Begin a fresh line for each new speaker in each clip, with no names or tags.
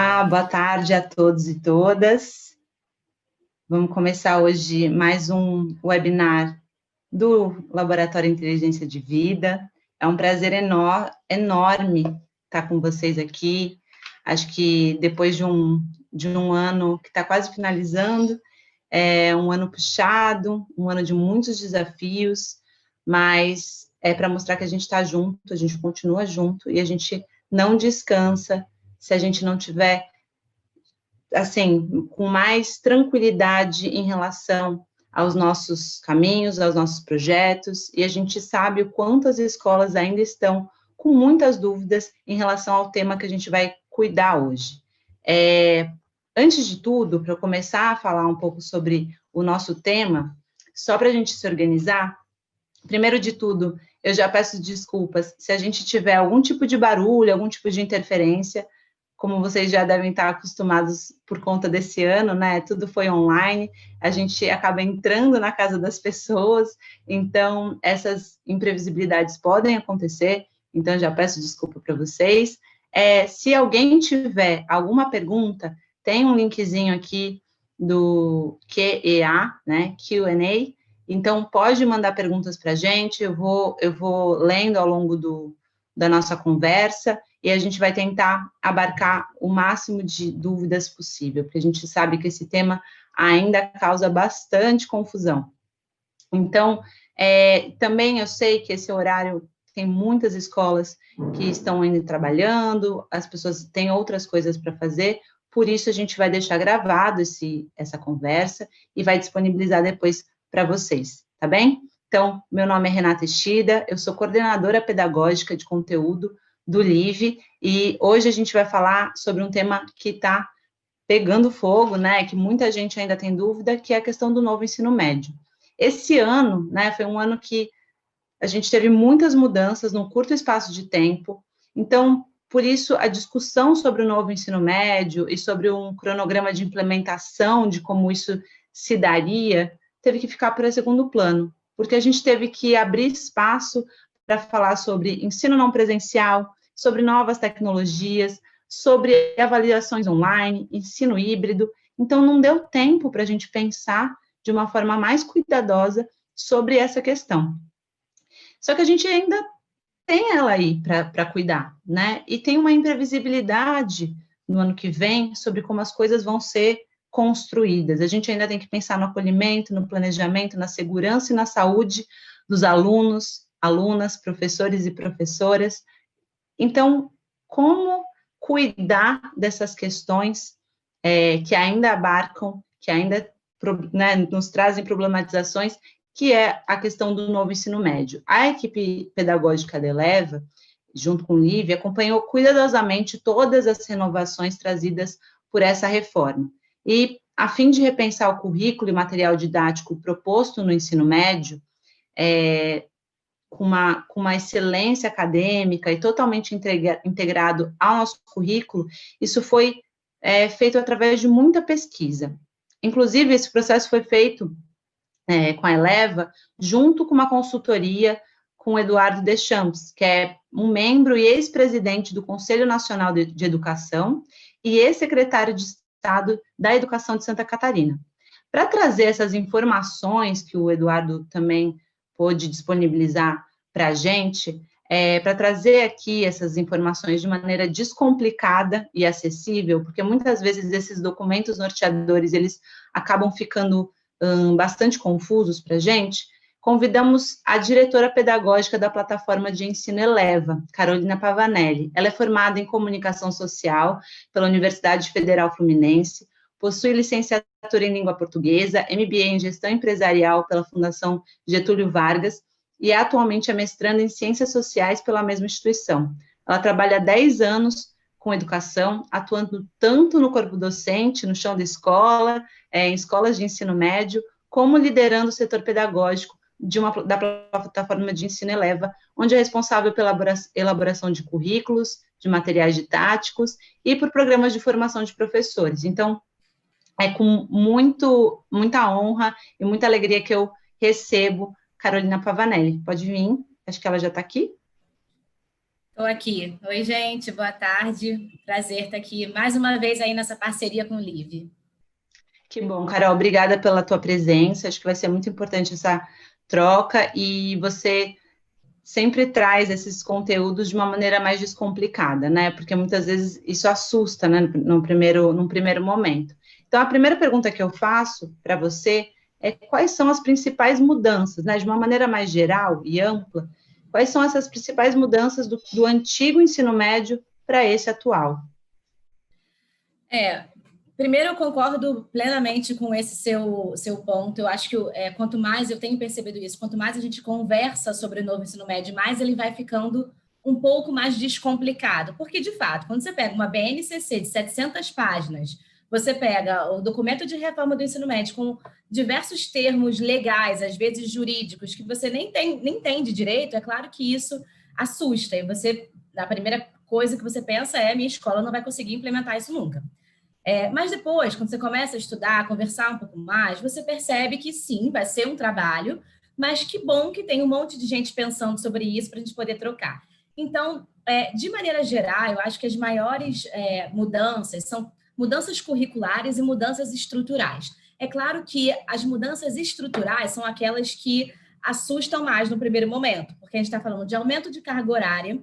Olá, boa tarde a todos e todas. Vamos começar hoje mais um webinar do Laboratório Inteligência de Vida. É um prazer enorme estar com vocês aqui. Acho que depois de um ano que está quase finalizando, é um ano puxado, um ano de muitos desafios, mas é para mostrar que a gente está junto, a gente continua junto e a gente não descansa se a gente não tiver assim, com mais tranquilidade em relação aos nossos caminhos, aos nossos projetos, e a gente sabe o quanto as escolas ainda estão com muitas dúvidas em relação ao tema que a gente vai cuidar hoje. Antes de tudo, para eu começar a falar um pouco sobre o nosso tema, só para a gente se organizar, primeiro de tudo, eu já peço desculpas se a gente tiver algum tipo de barulho, algum tipo de interferência. Como vocês já devem estar acostumados por conta desse ano, né? Tudo foi online, a gente acaba entrando na casa das pessoas, então essas imprevisibilidades podem acontecer, então já peço desculpa para vocês. Se alguém tiver alguma pergunta, tem um linkzinho aqui do QEA, né? Q&A, então pode mandar perguntas para a gente, eu vou lendo ao longo da nossa conversa, e a gente vai tentar abarcar o máximo de dúvidas possível, porque a gente sabe que esse tema ainda causa bastante confusão. Então, também eu sei que esse horário tem muitas escolas que estão ainda trabalhando, as pessoas têm outras coisas para fazer, por isso a gente vai deixar gravado essa conversa e vai disponibilizar depois para vocês, tá bem? Então, meu nome é Renata Estida, eu sou coordenadora pedagógica de conteúdo do LIVE, e hoje a gente vai falar sobre um tema que está pegando fogo, né, que muita gente ainda tem dúvida, que é a questão do novo ensino médio. Esse ano, né, foi um ano que a gente teve muitas mudanças num curto espaço de tempo, então, por isso, a discussão sobre o novo ensino médio e sobre um cronograma de implementação, de como isso se daria, teve que ficar para segundo plano, porque a gente teve que abrir espaço para falar sobre ensino não presencial, sobre novas tecnologias, sobre avaliações online, ensino híbrido. Então, não deu tempo para a gente pensar de uma forma mais cuidadosa sobre essa questão. Só que a gente ainda tem ela aí para cuidar, né? E tem uma imprevisibilidade no ano que vem sobre como as coisas vão ser construídas. A gente ainda tem que pensar no acolhimento, no planejamento, na segurança e na saúde dos alunos, alunas, professores e professoras. Então, como cuidar dessas questões que ainda abarcam, que ainda, né, nos trazem problematizações, que é a questão do novo ensino médio. A equipe pedagógica da Eleva, junto com o LIVE, acompanhou cuidadosamente todas as renovações trazidas por essa reforma. E, a fim de repensar o currículo e material didático proposto no ensino médio, com uma excelência acadêmica e totalmente integrado ao nosso currículo, isso foi feito através de muita pesquisa. Inclusive, esse processo foi feito com a Eleva, junto com uma consultoria com o Eduardo Deschamps, que é um membro e ex-presidente do Conselho Nacional de Educação e ex-secretário de Estado da Educação de Santa Catarina. Para trazer essas informações que o Eduardo também pôde disponibilizar para a gente, para trazer aqui essas informações de maneira descomplicada e acessível, porque muitas vezes esses documentos norteadores, eles acabam ficando bastante confusos para a gente, convidamos a diretora pedagógica da plataforma de ensino Eleva, Carolina Pavanelli. Ela é formada em comunicação social pela Universidade Federal Fluminense, possui licenciatura em língua portuguesa, MBA em gestão empresarial pela Fundação Getúlio Vargas e atualmente é mestranda em ciências sociais pela mesma instituição. Ela trabalha há 10 anos com educação, atuando tanto no corpo docente, no chão da escola, em escolas de ensino médio, como liderando o setor pedagógico da plataforma de ensino Eleva, onde é responsável pela elaboração de currículos, de materiais didáticos e por programas de formação de professores. Então, é com muita honra e muita alegria que eu recebo Carolina Pavanelli. Pode vir, acho que ela já está aqui.
Estou aqui. Oi, gente, boa tarde. Prazer estar aqui mais uma vez aí nessa parceria com o Live.
Que bom, Carol, obrigada pela tua presença. Acho que vai ser muito importante essa troca e você sempre traz esses conteúdos de uma maneira mais descomplicada, né? Porque muitas vezes isso assusta, né, num primeiro momento. Então, a primeira pergunta que eu faço para você é quais são as principais mudanças, né? De uma maneira mais geral e ampla, quais são essas principais mudanças do antigo ensino médio para esse atual?
Primeiro eu concordo plenamente com esse seu ponto. Eu acho que quanto mais eu tenho percebido isso, quanto mais a gente conversa sobre o novo ensino médio, mais ele vai ficando um pouco mais descomplicado. Porque, de fato, quando você pega uma BNCC de 700 páginas, você pega o documento de reforma do ensino médio com diversos termos legais, às vezes jurídicos, que você nem entende direito, é claro que isso assusta. E você, a primeira coisa que você pensa é: minha escola não vai conseguir implementar isso nunca. Mas depois, quando você começa a estudar, a conversar um pouco mais, você percebe que sim, vai ser um trabalho, mas que bom que tem um monte de gente pensando sobre isso para a gente poder trocar. Então, de maneira geral, eu acho que as maiores mudanças são mudanças curriculares e mudanças estruturais. É claro que as mudanças estruturais são aquelas que assustam mais no primeiro momento, porque a gente está falando de aumento de carga horária,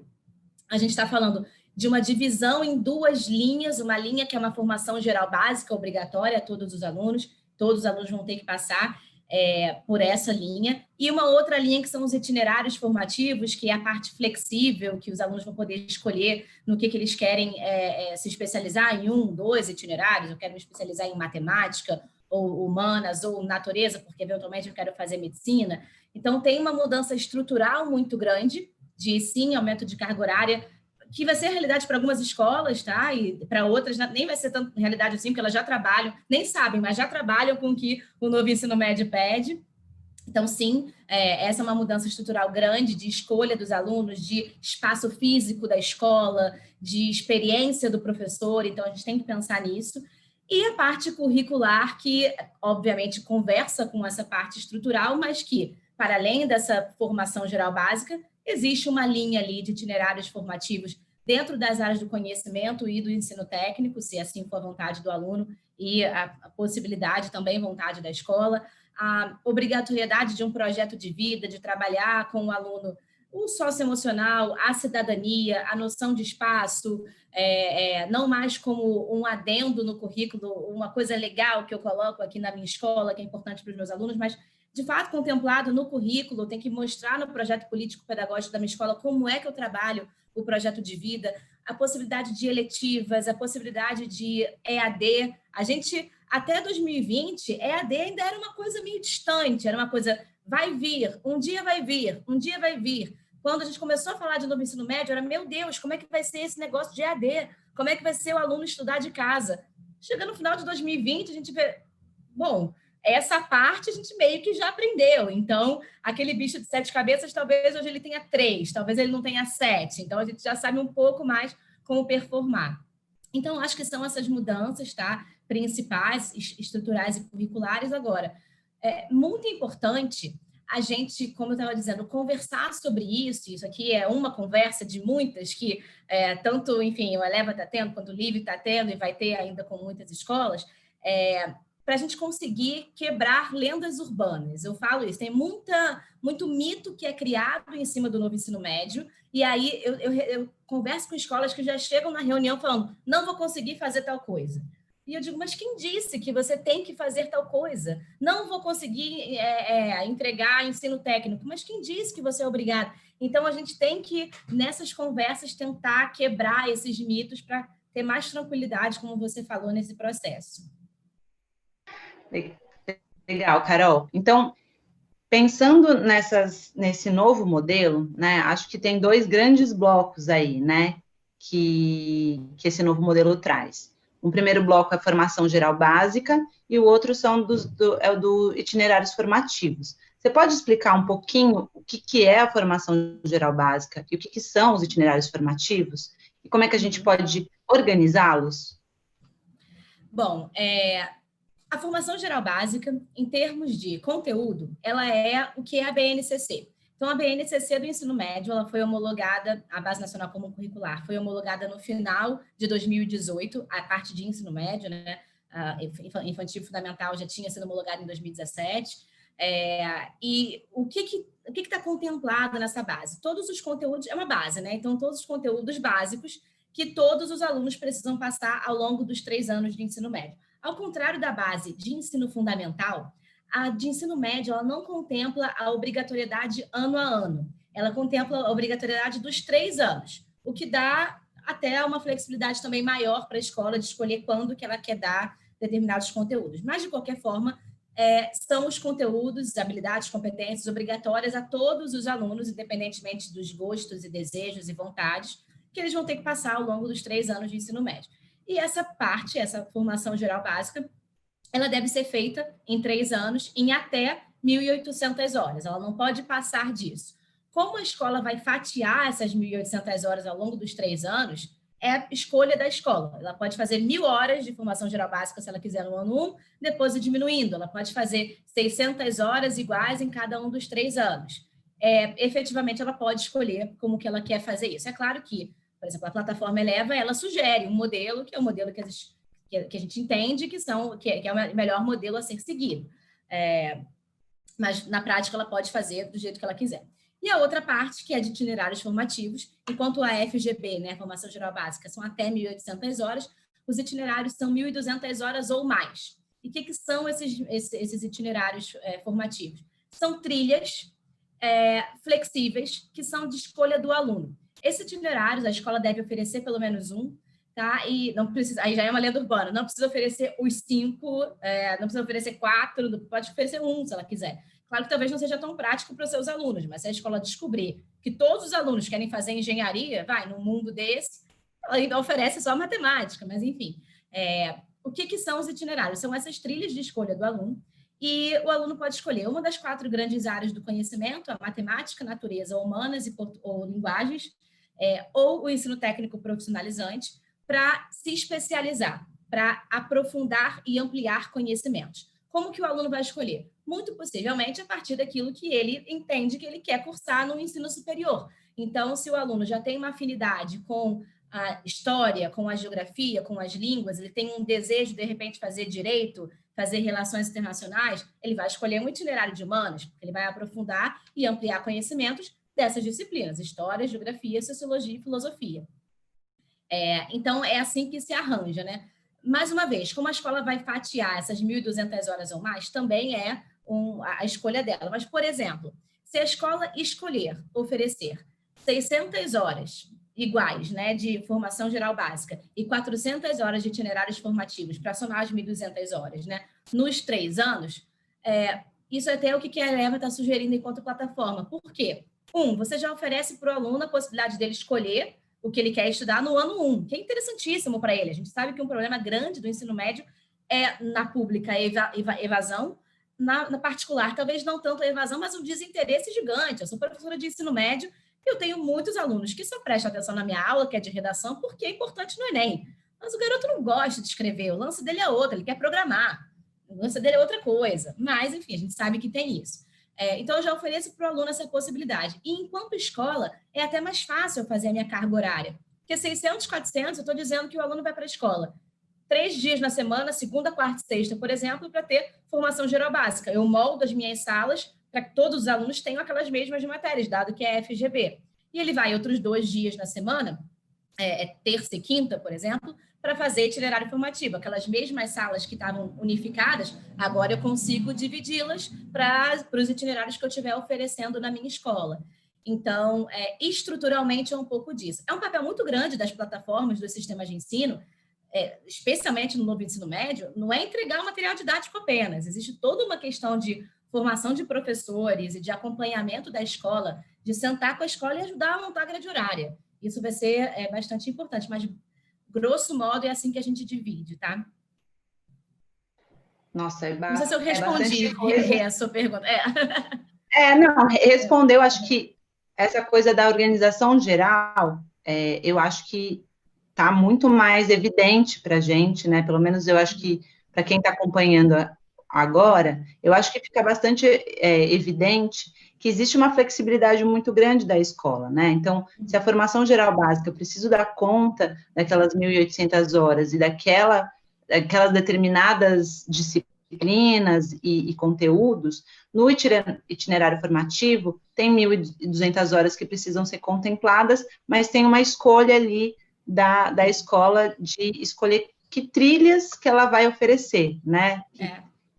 a gente está falando de uma divisão em duas linhas, uma linha que é uma formação geral básica, obrigatória a todos os alunos vão ter que passar por essa linha, e uma outra linha que são os itinerários formativos, que é a parte flexível, que os alunos vão poder escolher no que eles querem se especializar em dois itinerários. Eu quero me especializar em matemática, ou humanas, ou natureza, porque eventualmente eu quero fazer medicina. Então, tem uma mudança estrutural muito grande, de sim, aumento de carga horária, que vai ser realidade para algumas escolas, tá? E para outras nem vai ser tanto realidade assim, porque elas já trabalham, nem sabem, mas já trabalham com o que o novo ensino médio pede. Então, sim, essa é uma mudança estrutural grande de escolha dos alunos, de espaço físico da escola, de experiência do professor. Então, a gente tem que pensar nisso. E a parte curricular, que, obviamente, conversa com essa parte estrutural, mas que, para além dessa formação geral básica, existe uma linha ali de itinerários formativos dentro das áreas do conhecimento e do ensino técnico, se assim for a vontade do aluno, e a possibilidade também, vontade da escola, a obrigatoriedade de um projeto de vida, de trabalhar com o aluno o socioemocional, a cidadania, a noção de espaço, não mais como um adendo no currículo, uma coisa legal que eu coloco aqui na minha escola, que é importante para os meus alunos, mas, de fato, contemplado no currículo, tem que mostrar no projeto político-pedagógico da minha escola como é que eu trabalho o projeto de vida, a possibilidade de eletivas, a possibilidade de EAD. A gente, até 2020, EAD ainda era uma coisa meio distante, era uma coisa, vai vir, um dia vai vir, um dia vai vir. Quando a gente começou a falar de novo ensino médio, era, meu Deus, como é que vai ser esse negócio de EAD? Como é que vai ser o aluno estudar de casa? Chegando no final de 2020, a gente vê, bom, essa parte a gente meio que já aprendeu. Então, aquele bicho de 7 cabeças, talvez hoje ele tenha 3, talvez ele não tenha 7. Então, a gente já sabe um pouco mais como performar. Então, acho que são essas mudanças, tá? Principais, estruturais e curriculares. Agora, é muito importante a gente, como eu estava dizendo, conversar sobre isso. Isso aqui é uma conversa de muitas que tanto, enfim, o Eleva está tendo, quanto o Live está tendo e vai ter ainda com muitas escolas, para a gente conseguir quebrar lendas urbanas. Eu falo isso, tem muito mito que é criado em cima do novo ensino médio, e aí eu converso com escolas que já chegam na reunião falando, não vou conseguir fazer tal coisa. E eu digo, mas quem disse que você tem que fazer tal coisa? Não vou conseguir entregar ensino técnico, mas quem disse que você é obrigado? Então, a gente tem que, nessas conversas, tentar quebrar esses mitos para ter mais tranquilidade, como você falou, nesse processo.
Legal, Carol. Então, pensando nesse novo modelo, né, acho que tem dois grandes blocos aí, né, que esse novo modelo traz. Um primeiro bloco é a formação geral básica e o outro é o do itinerários formativos. Você pode explicar um pouquinho o que é a formação geral básica e o que são os itinerários formativos e como é que a gente pode organizá-los?
Bom, a formação geral básica, em termos de conteúdo, ela é o que é a BNCC. Então, a BNCC do ensino médio, ela foi homologada, a Base Nacional Comum Curricular, foi homologada no final de 2018, a parte de ensino médio, né? Infantil fundamental já tinha sido homologada em 2017. E o que está contemplado nessa base? Todos os conteúdos, é uma base, né? Então, todos os conteúdos básicos que todos os alunos precisam passar ao longo dos 3 anos de ensino médio. Ao contrário da base de ensino fundamental, a de ensino médio ela não contempla a obrigatoriedade ano a ano. Ela contempla a obrigatoriedade dos 3 anos, o que dá até uma flexibilidade também maior para a escola de escolher quando que ela quer dar determinados conteúdos. Mas, de qualquer forma, são os conteúdos, habilidades, competências obrigatórias a todos os alunos, independentemente dos gostos e desejos e vontades, que eles vão ter que passar ao longo dos 3 anos de ensino médio. E essa parte, essa formação geral básica, ela deve ser feita em 3 anos, em até 1.800 horas. Ela não pode passar disso. Como a escola vai fatiar essas 1.800 horas ao longo dos 3 anos, é escolha da escola. Ela pode fazer 1.000 horas de formação geral básica, se ela quiser, no ano 1, depois ir diminuindo. Ela pode fazer 600 horas iguais em cada um dos 3 anos. Efetivamente, ela pode escolher como que ela quer fazer isso. É claro que, por exemplo, a plataforma Eleva, ela sugere um modelo, que é o modelo que a gente entende que é o melhor modelo a ser seguido. Mas, na prática, ela pode fazer do jeito que ela quiser. E a outra parte, que é de itinerários formativos, enquanto a FGB, né, a Formação Geral Básica, são até 1.800 horas, os itinerários são 1.200 horas ou mais. E o que são esses itinerários formativos? São trilhas flexíveis, que são de escolha do aluno. Esses itinerários, a escola deve oferecer pelo menos um, tá? E não precisa, aí já é uma lenda urbana, não precisa oferecer os 5, não precisa oferecer 4, pode oferecer um, se ela quiser. Claro que talvez não seja tão prático para os seus alunos, mas se a escola descobrir que todos os alunos querem fazer engenharia, num mundo desse, ela ainda oferece só matemática, mas enfim. O que são os itinerários? São essas trilhas de escolha do aluno, e o aluno pode escolher uma das 4 grandes áreas do conhecimento, a matemática, natureza, humanas ou linguagens, ou o ensino técnico profissionalizante, para se especializar, para aprofundar e ampliar conhecimentos. Como que o aluno vai escolher? Muito possivelmente a partir daquilo que ele entende que ele quer cursar no ensino superior. Então, se o aluno já tem uma afinidade com a história, com a geografia, com as línguas, ele tem um desejo, de repente, fazer direito, fazer relações internacionais, ele vai escolher um itinerário de humanas, porque ele vai aprofundar e ampliar conhecimentos dessas disciplinas, história, geografia, sociologia e filosofia. Então, é assim que se arranja, né? Mais uma vez, como a escola vai fatiar essas 1.200 horas ou mais, também é a escolha dela. Mas, por exemplo, se a escola escolher oferecer 600 horas iguais, né, de formação geral básica e 400 horas de itinerários formativos para somar as 1.200 horas, né, nos 3 anos, isso é até o que a Eleva está sugerindo enquanto plataforma. Por quê? Você já oferece para o aluno a possibilidade dele escolher o que ele quer estudar no ano 1, que é interessantíssimo para ele. A gente sabe que um problema grande do ensino médio na pública, evasão, na particular, talvez não tanto a evasão, mas um desinteresse gigante. Eu sou professora de ensino médio e eu tenho muitos alunos que só prestam atenção na minha aula, que é de redação, porque é importante no Enem. Mas o garoto não gosta de escrever, o lance dele é outro, ele quer programar. O lance dele é outra coisa. Mas, enfim, a gente sabe que tem isso. Então, eu já ofereço para o aluno essa possibilidade. E, enquanto escola, é até mais fácil eu fazer a minha carga horária. Porque 600, 400, eu estou dizendo que o aluno vai para a escola 3 dias na semana, segunda, quarta e sexta, por exemplo, para ter formação geral básica. Eu moldo as minhas salas para que todos os alunos tenham aquelas mesmas matérias, dado que é FGB. E ele vai outros 2 dias na semana, terça e quinta, por exemplo, para fazer itinerário formativo. Aquelas mesmas salas que estavam unificadas, agora eu consigo dividi-las para os itinerários que eu estiver oferecendo na minha escola. Então, estruturalmente é um pouco disso. É um papel muito grande das plataformas, dos sistemas de ensino, especialmente no novo ensino médio, não é entregar o material didático apenas. Existe toda uma questão de formação de professores e de acompanhamento da escola, de sentar com a escola e ajudar a montar a grade horária. Isso vai ser bastante importante, mas grosso modo, é assim que a gente divide, tá?
Nossa,
não sei se eu respondi a sua pergunta.
Não, respondeu, acho que essa coisa da organização geral, eu acho que está muito mais evidente para a gente, né? Pelo menos eu acho que para quem está acompanhando agora, eu acho que fica bastante evidente que existe uma flexibilidade muito grande da escola, né? Então, se a formação geral básica, eu preciso dar conta daquelas 1.800 horas e daquelas determinadas disciplinas e conteúdos, no itinerário formativo, tem 1.200 horas que precisam ser contempladas, mas tem uma escolha ali da escola de escolher que trilhas que ela vai oferecer, né?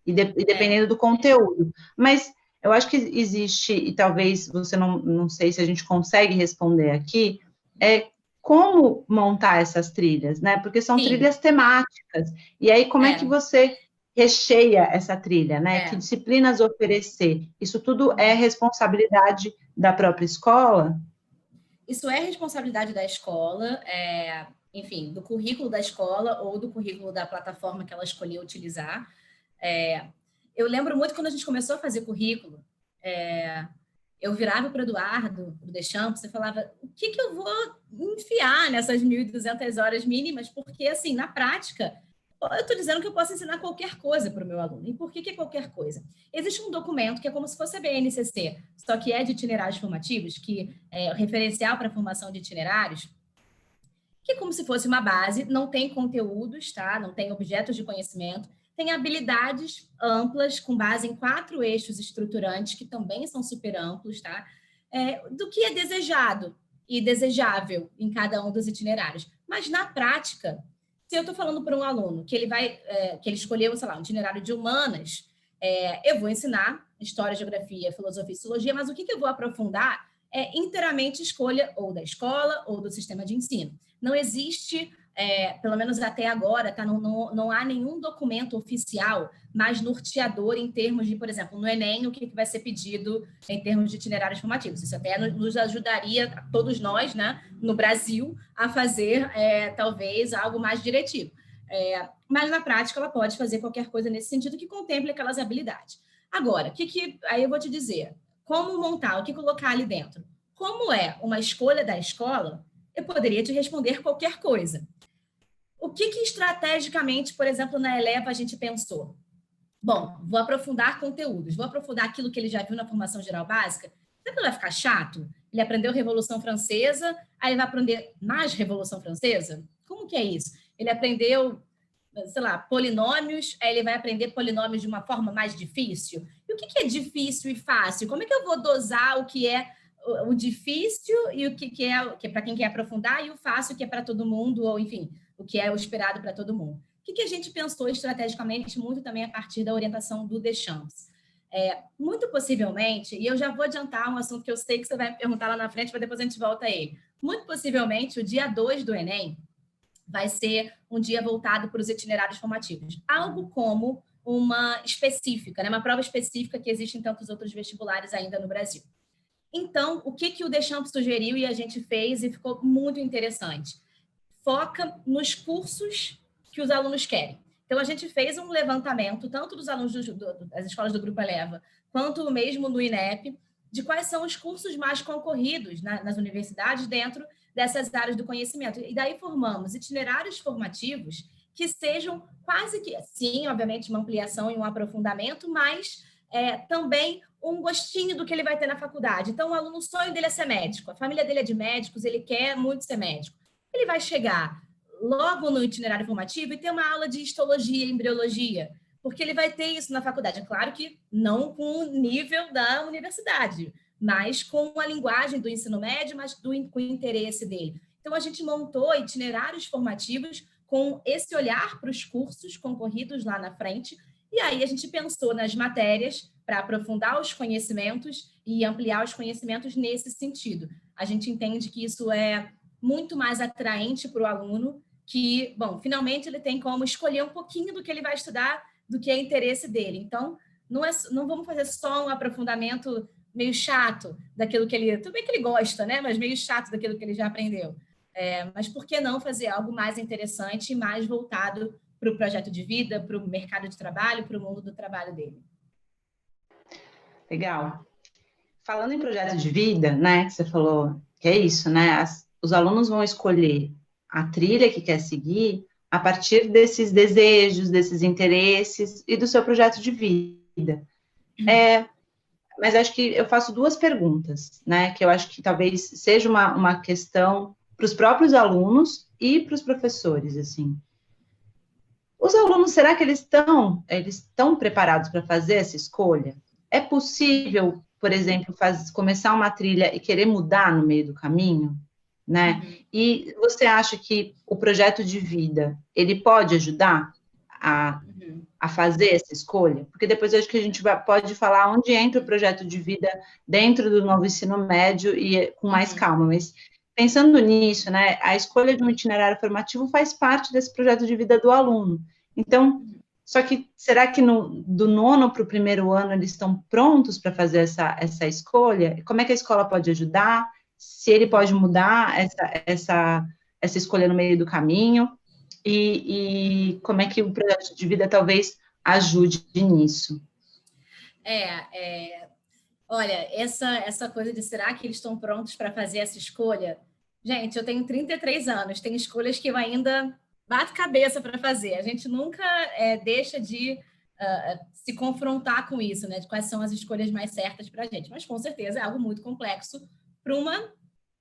E dependendo do conteúdo. Mas eu acho que existe, e talvez você não sei se a gente consegue responder aqui, como montar essas trilhas, né? Porque são trilhas temáticas. E aí, como é que você recheia essa trilha, né? Que disciplinas oferecer? Isso tudo é responsabilidade da própria escola?
Isso é responsabilidade da escola, enfim, do currículo da escola ou do currículo da plataforma que ela escolheu utilizar. Eu lembro muito quando a gente começou a fazer currículo, eu virava para o Eduardo, para o Deschamps, e falava, o que eu vou enfiar nessas 1.200 horas mínimas? Porque, assim, na prática, eu estou dizendo que eu posso ensinar qualquer coisa para o meu aluno. E por que é qualquer coisa? Existe um documento que é como se fosse a BNCC, só que é de itinerários formativos, que é o referencial para a formação de itinerários, que é como se fosse uma base, não tem conteúdos, tá? Não tem objetos de conhecimento, tem habilidades amplas, com base em 4 eixos estruturantes, que também são super amplos, tá? Do que é desejado e desejável em cada um dos itinerários. Mas, na prática, se eu estou falando para um aluno que que ele escolheu, sei lá, um itinerário de humanas, eu vou ensinar história, geografia, filosofia e sociologia, mas o que eu vou aprofundar é inteiramente escolha ou da escola ou do sistema de ensino. Não existe, pelo menos até agora, tá? Não há nenhum documento oficial mais norteador em termos de, por exemplo, no Enem, o que vai ser pedido em termos de itinerários formativos. Isso até nos ajudaria, todos nós, né, no Brasil, a fazer, talvez, algo mais diretivo. Mas, na prática, ela pode fazer qualquer coisa nesse sentido que contemple aquelas habilidades. Agora, aí eu vou te dizer, como montar, o que colocar ali dentro? Como é uma escolha da escola, eu poderia te responder qualquer coisa. O que estrategicamente, por exemplo, na Eleva a gente pensou? Bom, vou aprofundar conteúdos, vou aprofundar aquilo que ele já viu na formação geral básica. Será que não vai ficar chato? Ele aprendeu Revolução Francesa, aí ele vai aprender mais Revolução Francesa? Como que é isso? Ele aprendeu, sei lá, polinômios, aí ele vai aprender polinômios de uma forma mais difícil? E o que é difícil e fácil? Como é que eu vou dosar o que é o difícil e o que é para quem quer aprofundar e o fácil que é para todo mundo, ou enfim, o que é o esperado para todo mundo? O que a gente pensou estrategicamente muito também a partir da orientação do Deschamps? Muito possivelmente, e eu já vou adiantar um assunto que eu sei que você vai me perguntar lá na frente, mas depois a gente volta a ele. Muito possivelmente, o dia 2 do Enem vai ser um dia voltado para os itinerários formativos. Algo como uma específica, né? Uma prova específica que existe em tantos outros vestibulares ainda no Brasil. Então, o que o Deschamps sugeriu e a gente fez e ficou muito interessante? Foca nos cursos que os alunos querem. Então, a gente fez um levantamento, tanto dos alunos das escolas do Grupo Eleva, quanto mesmo no INEP, de quais são os cursos mais concorridos nas universidades dentro dessas áreas do conhecimento. E daí formamos itinerários formativos que sejam quase que, sim, obviamente, uma ampliação e um aprofundamento, mas também um gostinho do que ele vai ter na faculdade. Então, o aluno, o sonho dele é ser médico, a família dele é de médicos, ele quer muito ser médico. Ele vai chegar logo no itinerário formativo e ter uma aula de histologia e embriologia, porque ele vai ter isso na faculdade. É claro que não com o nível da universidade, mas com a linguagem do ensino médio, mas com o interesse dele. Então, a gente montou itinerários formativos com esse olhar para os cursos concorridos lá na frente, e aí a gente pensou nas matérias para aprofundar os conhecimentos e ampliar os conhecimentos nesse sentido. A gente entende que isso é muito mais atraente para o aluno, que, bom, finalmente ele tem como escolher um pouquinho do que ele vai estudar, do que é interesse dele. Então, não vamos fazer só um aprofundamento meio chato daquilo que ele... Tudo bem que ele gosta, né? Mas meio chato daquilo que ele já aprendeu. Mas por que não fazer algo mais interessante e mais voltado para o projeto de vida, para o mercado de trabalho, para o mundo do trabalho dele?
Legal. Falando em projeto de vida, né, que você falou que é isso, né, os alunos vão escolher a trilha que quer seguir, a partir desses desejos, desses interesses e do seu projeto de vida. Mas acho que eu faço duas perguntas, né, que eu acho que talvez seja uma questão para os próprios alunos e para os professores, assim. Os alunos, será que eles estão preparados para fazer essa escolha? É possível, por exemplo, começar uma trilha e querer mudar no meio do caminho, né? E você acha que o projeto de vida, ele pode ajudar a fazer essa escolha? Porque depois eu acho que a gente pode falar onde entra o projeto de vida dentro do novo ensino médio e com mais calma, mas pensando nisso, né, a escolha de um itinerário formativo faz parte desse projeto de vida do aluno. Então, só que será que do nono para o primeiro ano eles estão prontos para fazer essa escolha? Como é que a escola pode ajudar? Se ele pode mudar essa escolha no meio do caminho? E como é que o projeto de vida talvez ajude nisso?
Olha, essa coisa de será que eles estão prontos para fazer essa escolha? Gente, eu tenho 33 anos, tem escolhas que eu ainda bato cabeça para fazer. A gente nunca deixa de se confrontar com isso, né? De quais são as escolhas mais certas para a gente. Mas, com certeza, é algo muito complexo para uma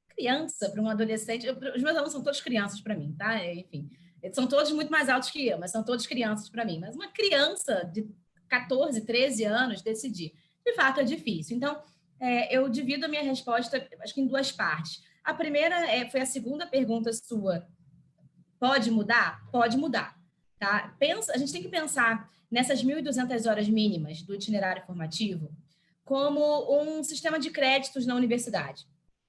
criança, para um adolescente. Os meus alunos são todos crianças para mim, tá? Enfim, eles são todos muito mais altos que eu, mas são todos crianças para mim. Mas uma criança de 14, 13 anos decidir, de fato, é difícil. Então, eu divido a minha resposta, acho que em duas partes. A primeira foi a segunda pergunta sua. Pode mudar? Pode mudar. Tá? A gente tem que pensar nessas 1.200 horas mínimas do itinerário formativo como um sistema de créditos na universidade.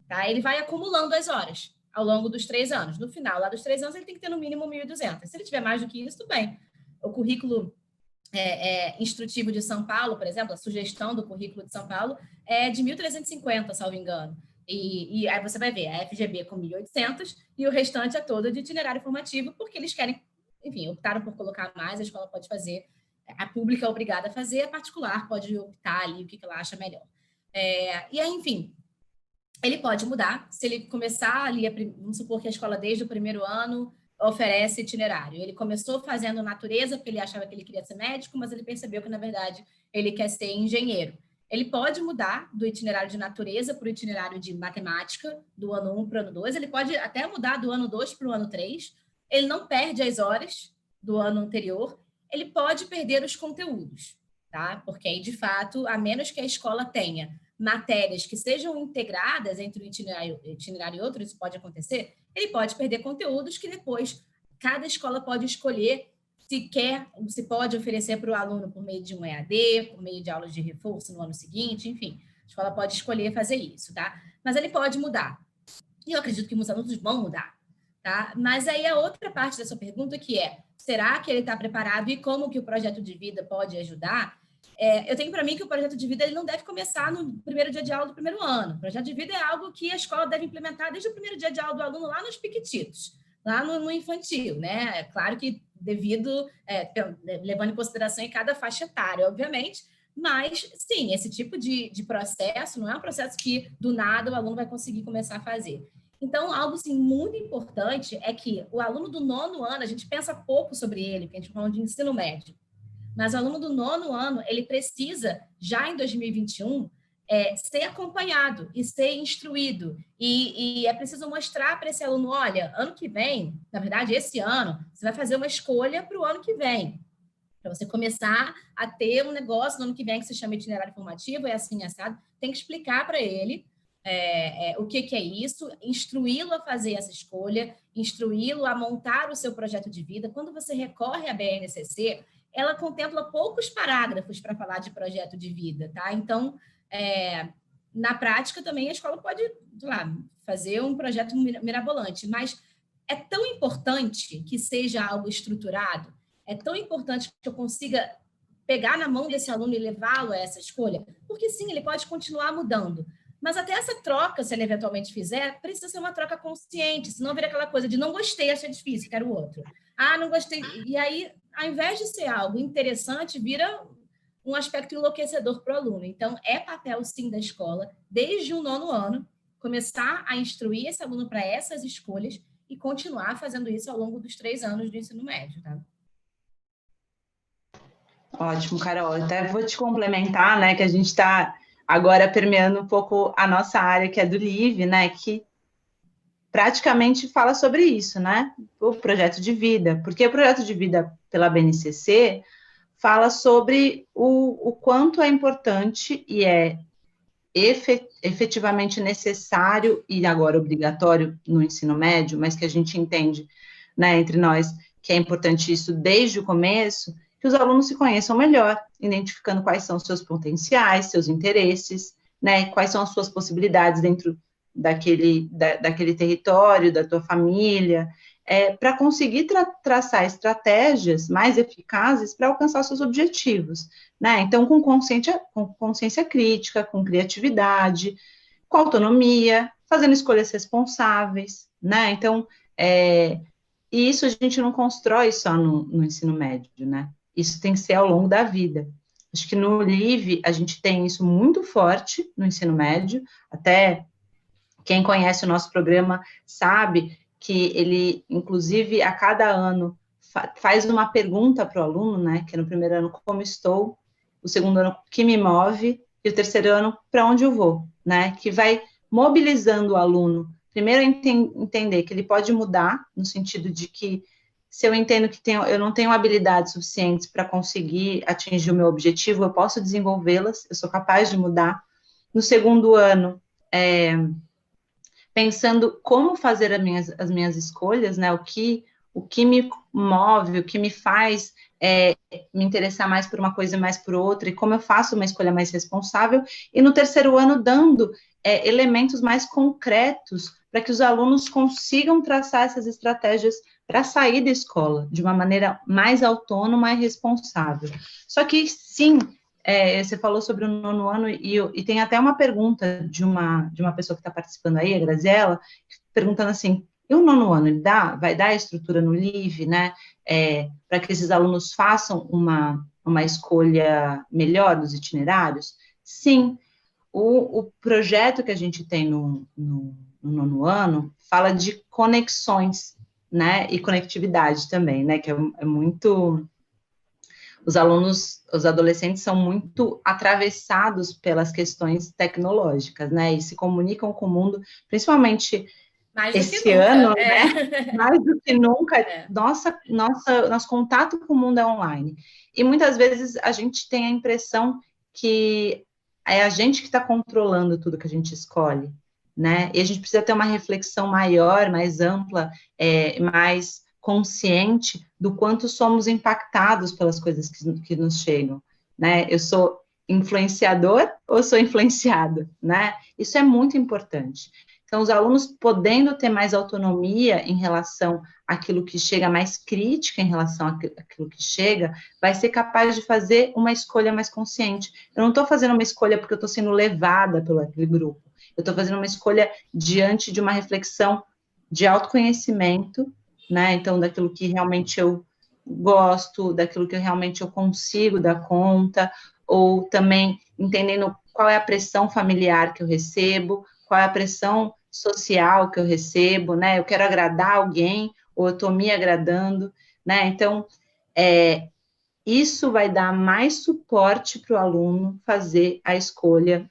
Tá? Ele vai acumulando as horas ao longo dos 3 anos. No final, lá dos 3 anos, ele tem que ter no mínimo 1.200. Se ele tiver mais do que isso, tudo bem. O currículo instrutivo de São Paulo, por exemplo, a sugestão do currículo de São Paulo é de 1.350, salvo engano. E aí você vai ver a FGB com 1.800 e o restante é todo de itinerário formativo, porque eles querem, enfim, optaram por colocar mais, a escola pode fazer, a pública é obrigada a fazer, a particular pode optar ali o que ela acha melhor. E aí, enfim, ele pode mudar, se ele começar ali, vamos supor que a escola desde o primeiro ano oferece itinerário. Ele começou fazendo natureza, porque ele achava que ele queria ser médico, mas ele percebeu que, na verdade, ele quer ser engenheiro. Ele pode mudar do itinerário de natureza para o itinerário de matemática, do ano 1 para o ano 2. Ele pode até mudar do ano 2 para o ano 3. Ele não perde as horas do ano anterior. Ele pode perder os conteúdos, tá? Porque aí, de fato, a menos que a escola tenha matérias que sejam integradas entre um itinerário e outro, isso pode acontecer, ele pode perder conteúdos que depois cada escola pode escolher se pode oferecer para o aluno por meio de um EAD, por meio de aulas de reforço no ano seguinte, enfim, a escola pode escolher fazer isso, tá? Mas ele pode mudar. E eu acredito que muitos alunos vão mudar, tá? Mas aí a outra parte da sua pergunta que será que ele está preparado e como que o projeto de vida pode ajudar? Eu tenho para mim que o projeto de vida ele não deve começar no primeiro dia de aula do primeiro ano. O projeto de vida é algo que a escola deve implementar desde o primeiro dia de aula do aluno lá nos piquititos, lá no infantil, né? É claro que levando em consideração em cada faixa etária, obviamente, mas, sim, esse tipo de processo não é um processo que, do nada, o aluno vai conseguir começar a fazer. Então, algo assim, muito importante é que o aluno do nono ano, a gente pensa pouco sobre ele, porque a gente fala de ensino médio, mas o aluno do nono ano, ele precisa, já em 2021, ser acompanhado e ser instruído. E é preciso mostrar para esse aluno, olha, ano que vem, na verdade, esse ano, você vai fazer uma escolha para o ano que vem. Para você começar a ter um negócio no ano que vem que se chama itinerário formativo, é assim, assado, tem que explicar para ele o que é isso, instruí-lo a fazer essa escolha, instruí-lo a montar o seu projeto de vida. Quando você recorre à BNCC, ela contempla poucos parágrafos para falar de projeto de vida, tá? Então, na prática também a escola pode, sei lá, fazer um projeto mirabolante, mas é tão importante que seja algo estruturado, é tão importante que eu consiga pegar na mão desse aluno e levá-lo a essa escolha, porque sim, ele pode continuar mudando, mas até essa troca, se ele eventualmente fizer, precisa ser uma troca consciente, senão vira aquela coisa de não gostei, achei difícil, quero outro. Ah, não gostei. E aí, ao invés de ser algo interessante, vira um aspecto enlouquecedor para o aluno. Então, é papel, sim, da escola, desde o nono ano, começar a instruir esse aluno para essas escolhas e continuar fazendo isso ao longo dos 3 anos do ensino médio, tá?
Ótimo, Carol. Até vou te complementar, né, que a gente está agora permeando um pouco a nossa área, que é do LIVE, né, que praticamente fala sobre isso, né, o projeto de vida, porque o projeto de vida pela BNCC fala sobre o quanto é importante e é efetivamente necessário e agora obrigatório no ensino médio, mas que a gente entende, né, entre nós, que é importante isso desde o começo, que os alunos se conheçam melhor, identificando quais são os seus potenciais, seus interesses, né, quais são as suas possibilidades dentro daquele território, da tua família, para conseguir traçar estratégias mais eficazes para alcançar seus objetivos, né? Então, com consciência crítica, com criatividade, com autonomia, fazendo escolhas responsáveis, né? Então, e isso a gente não constrói só no ensino médio, né? Isso tem que ser ao longo da vida. Acho que no LIVE a gente tem isso muito forte no ensino médio, até quem conhece o nosso programa sabe que ele, inclusive, a cada ano faz uma pergunta para o aluno, né? Que no primeiro ano, como estou? O segundo ano, o que me move? E o terceiro ano, para onde eu vou? Né? Que vai mobilizando o aluno, primeiro entender que ele pode mudar, no sentido de que se eu entendo que eu não tenho habilidades suficientes para conseguir atingir o meu objetivo, eu posso desenvolvê-las, eu sou capaz de mudar. No segundo ano, pensando como fazer as minhas escolhas, né? O que me move, o que me faz me interessar mais por uma coisa e mais por outra, e como eu faço uma escolha mais responsável. E no terceiro ano, dando elementos mais concretos para que os alunos consigam traçar essas estratégias para sair da escola de uma maneira mais autônoma e responsável. Só que, sim, você falou sobre o nono ano e tem até uma pergunta de uma pessoa que está participando aí, a Graziella, perguntando assim, e o nono ano, ele vai dar a estrutura no LIVE, né, para que esses alunos façam uma escolha melhor dos itinerários? Sim, o projeto que a gente tem no nono ano fala de conexões, né, e conectividade também, né, que é muito... Os alunos, os adolescentes são muito atravessados pelas questões tecnológicas, né, e se comunicam com o mundo, principalmente esse ano, né, mais do que nunca, nosso contato com o mundo é online. E muitas vezes a gente tem a impressão que é a gente que está controlando tudo que a gente escolhe, né, e a gente precisa ter uma reflexão maior, mais ampla, mais consciente do quanto somos impactados pelas coisas que nos chegam, né? Eu sou influenciador ou sou influenciado, né? Isso é muito importante. Então, os alunos podendo ter mais autonomia em relação àquilo que chega, mais crítica em relação àquilo que chega, vai ser capaz de fazer uma escolha mais consciente. Eu não estou fazendo uma escolha porque eu estou sendo levada pelo aquele grupo. Eu estou fazendo uma escolha diante de uma reflexão de autoconhecimento, né? Então, daquilo que realmente eu gosto, daquilo que realmente eu consigo dar conta, ou também entendendo qual é a pressão familiar que eu recebo, qual é a pressão social que eu recebo, né? Eu quero agradar alguém, ou eu estou me agradando, né? Então, isso vai dar mais suporte para o aluno fazer a escolha,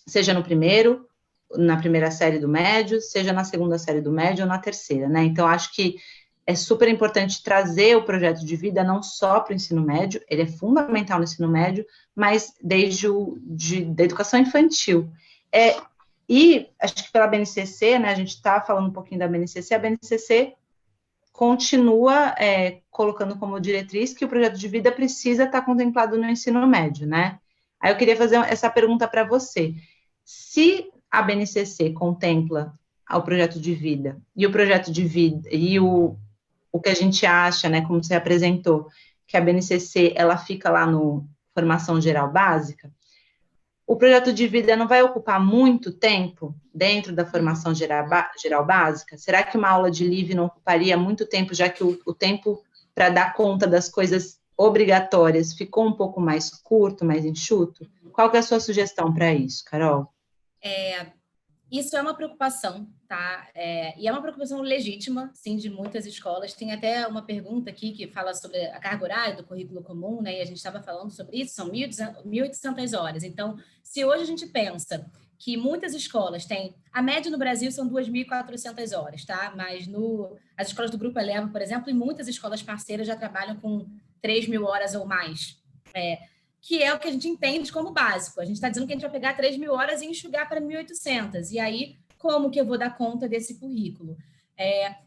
seja na primeira série do médio, seja na segunda série do médio ou na terceira, né? Então, acho que é super importante trazer o projeto de vida não só para o ensino médio, ele é fundamental no ensino médio, mas desde da educação infantil. E acho que pela BNCC, né, a gente está falando um pouquinho da BNCC, a BNCC continua colocando como diretriz que o projeto de vida precisa estar contemplado no ensino médio, né? Aí eu queria fazer essa pergunta para você. Se a BNCC contempla o projeto de vida, e o projeto de vida, e o que a gente acha, né, como você apresentou, que a BNCC, ela fica lá no Formação Geral Básica, o projeto de vida não vai ocupar muito tempo dentro da Formação Geral Básica? Será que uma aula de LIVE não ocuparia muito tempo, já que o tempo para dar conta das coisas obrigatórias ficou um pouco mais curto, mais enxuto? Qual que é a sua sugestão para isso, Carol?
Isso é uma preocupação, tá? E é uma preocupação legítima, sim, de muitas escolas. Tem até uma pergunta aqui que fala sobre a carga horária do currículo comum, né? E a gente estava falando sobre isso, são 1.800 horas. Então, se hoje a gente pensa que muitas escolas têm, a média no Brasil são 2.400 horas, tá? Mas as escolas do Grupo Eleva, por exemplo, e muitas escolas parceiras já trabalham com 3.000 horas ou mais, que é o que a gente entende como básico. A gente está dizendo que a gente vai pegar 3.000 horas e enxugar para 1.800. E aí, como que eu vou dar conta desse currículo?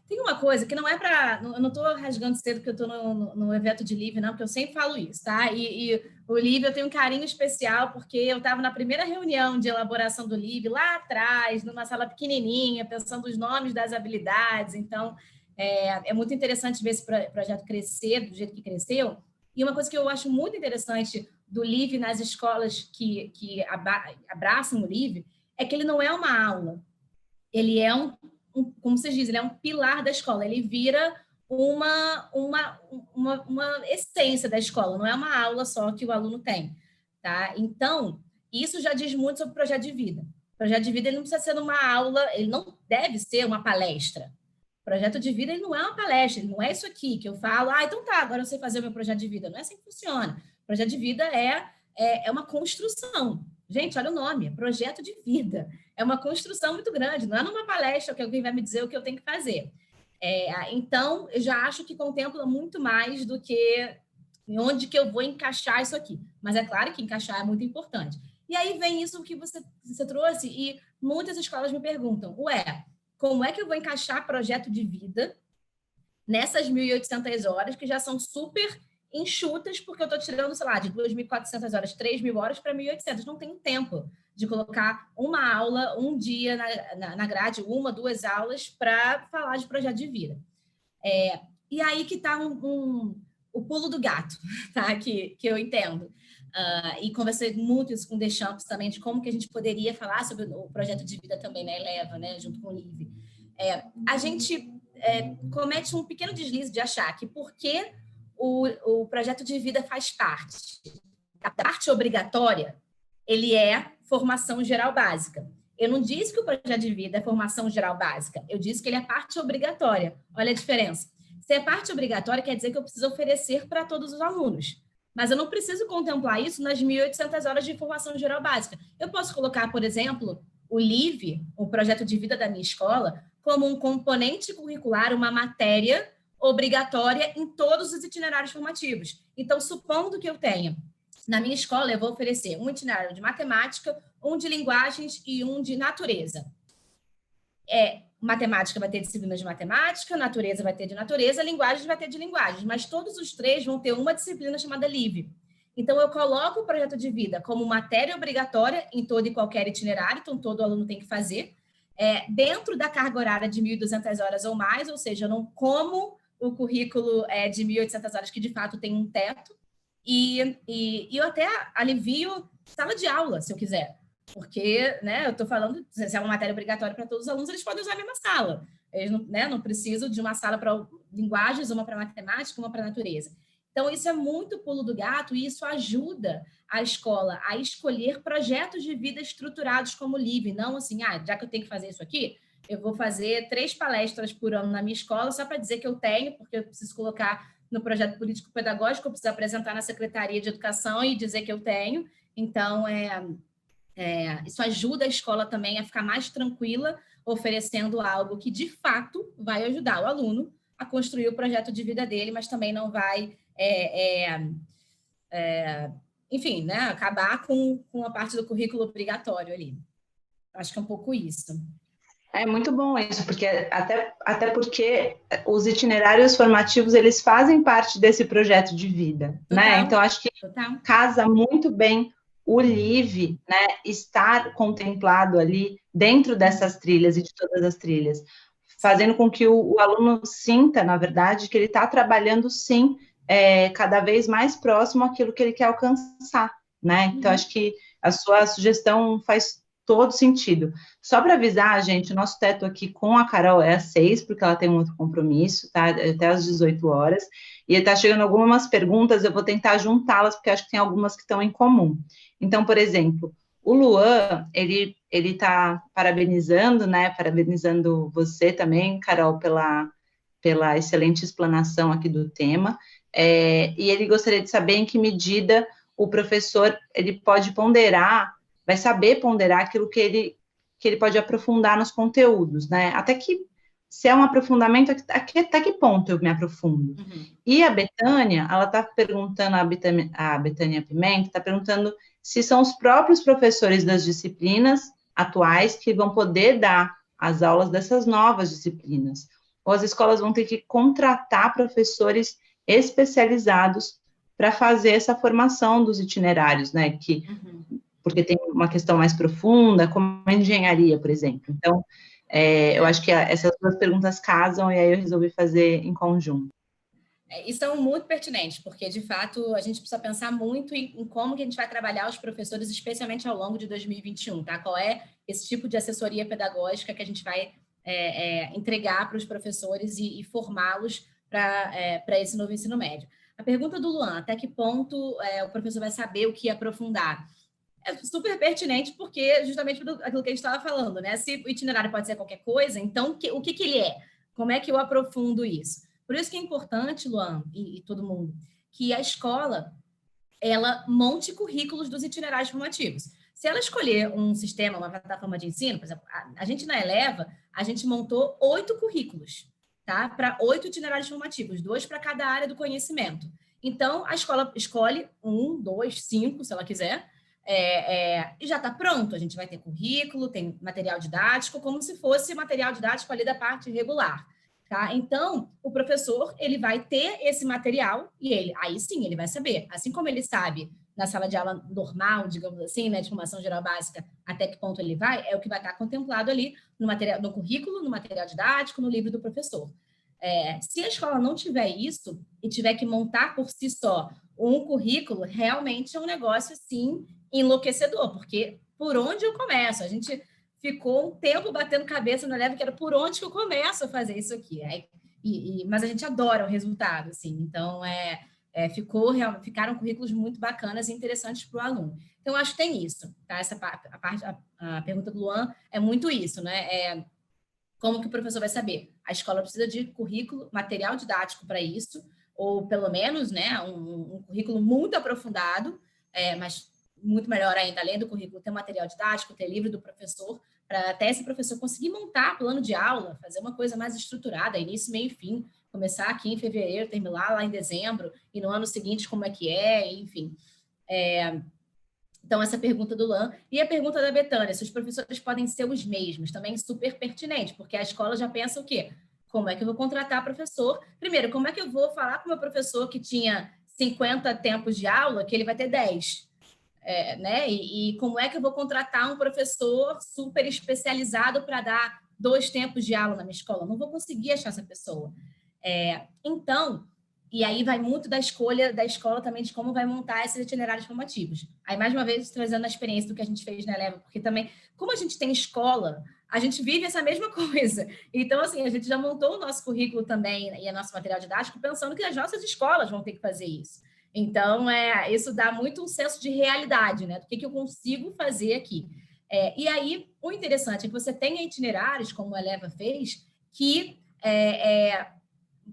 Tem uma coisa que não é para... Eu não estou rasgando cedo porque eu estou no evento de Live, não, porque eu sempre falo isso, tá? E o Live eu tenho um carinho especial porque eu estava na primeira reunião de elaboração do Live, lá atrás, numa sala pequenininha, pensando os nomes das habilidades. Então, é muito interessante ver esse projeto crescer do jeito que cresceu. E uma coisa que eu acho muito interessante do Live nas escolas que abraçam o Live é que ele não é uma aula. Ele é como vocês dizem, ele é um pilar da escola. Ele vira uma essência da escola, não é uma aula só que o aluno tem, tá? Então, isso já diz muito sobre o projeto de vida. O projeto de vida ele não precisa ser uma aula, ele não deve ser uma palestra. O projeto de vida ele não é uma palestra, ele não é isso aqui que eu falo, então tá, agora eu sei fazer o meu projeto de vida. Não é assim que funciona. O projeto de vida é uma construção. Gente, olha o nome, projeto de vida. É uma construção muito grande, não é numa palestra que alguém vai me dizer o que eu tenho que fazer. Então, eu já acho que contempla muito mais do que em onde que eu vou encaixar isso aqui. Mas é claro que encaixar é muito importante. E aí vem isso que você trouxe, e muitas escolas me perguntam, como é que eu vou encaixar projeto de vida nessas 1.800 horas, que já são super enxutas, porque eu estou tirando, sei lá, de 2.400 horas, 3.000 horas para 1.800. Não tenho tempo de colocar uma aula, um dia na grade, 1, 2 aulas para falar de projeto de vida. E aí que está o pulo do gato, tá? Que eu entendo. E conversei muito isso com o Deschamps também, de como que a gente poderia falar sobre o projeto de vida também na Eleva, né? Junto com o Live. A gente comete um pequeno deslize de achar que porque o projeto de vida faz parte da parte obrigatória, ele é formação geral básica. Eu não disse que o projeto de vida é formação geral básica, eu disse que ele é parte obrigatória. Olha a diferença. Se é parte obrigatória, quer dizer que eu preciso oferecer para todos os alunos. Mas eu não preciso contemplar isso nas 1.800 horas de formação geral básica. Eu posso colocar, por exemplo, o LIVE, o projeto de vida da minha escola, como um componente curricular, uma matéria obrigatória em todos os itinerários formativos. Então, supondo que eu tenha, na minha escola, eu vou oferecer um itinerário de matemática, um de linguagens e um de natureza. Matemática vai ter disciplinas de matemática, natureza vai ter de natureza, linguagens vai ter de linguagens, mas todos os 3 vão ter uma disciplina chamada LIVE. Então, eu coloco o projeto de vida como matéria obrigatória em todo e qualquer itinerário, então todo aluno tem que fazer, dentro da carga horária de 1.200 horas ou mais, ou seja, eu não como o currículo de 1.800 horas, que de fato tem um teto, e eu até alivio sala de aula, se eu quiser, porque eu estou falando, se é uma matéria obrigatória para todos os alunos, eles podem usar a mesma sala. Eles não precisam de uma sala para linguagens, uma para matemática, uma para natureza. Então, isso é muito pulo do gato e isso ajuda a escola a escolher projetos de vida estruturados como o LIVE, não assim, já que eu tenho que fazer isso aqui, eu vou fazer 3 palestras por ano na minha escola só para dizer que eu tenho, porque eu preciso colocar no projeto político-pedagógico, eu preciso apresentar na Secretaria de Educação e dizer que eu tenho. Então, isso ajuda a escola também a ficar mais tranquila, oferecendo algo que, de fato, vai ajudar o aluno a construir o projeto de vida dele, mas também não vai, enfim, né, acabar com a parte do currículo obrigatório ali. Acho que é um pouco isso.
É muito bom isso, porque até porque os itinerários formativos, eles fazem parte desse projeto de vida, né? Então, acho que casa muito bem o LIVE, né, estar contemplado ali dentro dessas trilhas e de todas as trilhas, fazendo com que o aluno sinta, na verdade, que ele está trabalhando, sim, cada vez mais próximo àquilo que ele quer alcançar, né? Então, acho que a sua sugestão faz todo sentido. Só para avisar, gente, o nosso teto aqui com a Carol é às 6, porque ela tem um outro compromisso, tá? Até às 18 horas. E está chegando algumas perguntas, eu vou tentar juntá-las, porque acho que tem algumas que estão em comum. Então, por exemplo, O Luan, ele está parabenizando, né? Parabenizando você também, Carol, pela excelente explanação aqui do tema. E ele gostaria de saber em que medida o professor ele pode ponderar, vai saber ponderar aquilo que ele pode aprofundar nos conteúdos, né? Até que, se é um aprofundamento, até que ponto eu me aprofundo?
Uhum.
E a Betânia, ela está perguntando, a Betânia Pimenta, está perguntando se são os próprios professores das disciplinas atuais que vão poder dar as aulas dessas novas disciplinas, ou as escolas vão ter que contratar professores especializados para fazer essa formação dos itinerários, né? Porque tem uma questão mais profunda, como a engenharia, por exemplo. Então, eu acho que essas duas perguntas casam, e aí eu resolvi fazer em conjunto.
E são muito pertinentes, porque, de fato, a gente precisa pensar muito em como que a gente vai trabalhar os professores, especialmente ao longo de 2021, tá? Qual é esse tipo de assessoria pedagógica que a gente vai entregar para os professores e formá-los para esse novo ensino médio. A pergunta do Luan, até que ponto o professor vai saber o que aprofundar? É super pertinente, porque justamente aquilo que a gente estava falando, né? Se o itinerário pode ser qualquer coisa, então o que ele é? Como é que eu aprofundo isso? Por isso que é importante, Luan, e todo mundo, que a escola ela monte currículos dos itinerários formativos. Se ela escolher um sistema, uma plataforma de ensino, por exemplo, a gente na Eleva, a gente montou 8 currículos, tá? Para 8 itinerários formativos, 2 para cada área do conhecimento. Então, a escola escolhe 1, 2, 5, se ela quiser, e já está pronto. A gente vai ter currículo, tem material didático, como se fosse material didático ali da parte regular. Tá? Então, o professor ele vai ter esse material e aí sim ele vai saber. Assim como ele sabe na sala de aula normal, digamos assim, né, de formação geral básica, até que ponto ele vai, é o que vai estar contemplado ali no material, no currículo, no material didático, no livro do professor. Se a escola não tiver isso e tiver que montar por si só um currículo, realmente é um negócio assim enlouquecedor, porque por onde eu começo? A gente ficou um tempo batendo cabeça na leva, que era por onde que eu começo a fazer isso aqui. Mas a gente adora o resultado, assim. Então, ficaram currículos muito bacanas e interessantes para o aluno. Então, acho que tem isso, tá? A pergunta do Luan é muito isso, né? Como que o professor vai saber? A escola precisa de currículo, material didático para isso, ou pelo menos, né, um currículo muito aprofundado, mas muito melhor ainda, além do currículo, ter material didático, ter livro do professor, para até esse professor conseguir montar plano de aula, fazer uma coisa mais estruturada, início, meio e fim, começar aqui em fevereiro, terminar lá em dezembro, e no ano seguinte como é que enfim. Então, essa pergunta do Luan. E a pergunta da Betânia, se os professores podem ser os mesmos, também super pertinente, porque a escola já pensa o quê? Como é que eu vou contratar professor? Primeiro, como é que eu vou falar com o meu professor que tinha 50 tempos de aula, que ele vai ter 10? Né? E como é que eu vou contratar um professor super especializado para dar 2 tempos de aula na minha escola? Não vou conseguir achar essa pessoa. Então, e aí vai muito da escolha da escola também de como vai montar esses itinerários formativos. Aí, mais uma vez, trazendo a experiência do que a gente fez na Eleva, porque também, como a gente tem escola, a gente vive essa mesma coisa. Então, assim, a gente já montou o nosso currículo também e o nosso material didático pensando que as nossas escolas vão ter que fazer isso. Então, isso dá muito um senso de realidade, né? Do que eu consigo fazer aqui. E aí, o interessante é que você tenha itinerários, como a Eleva fez, que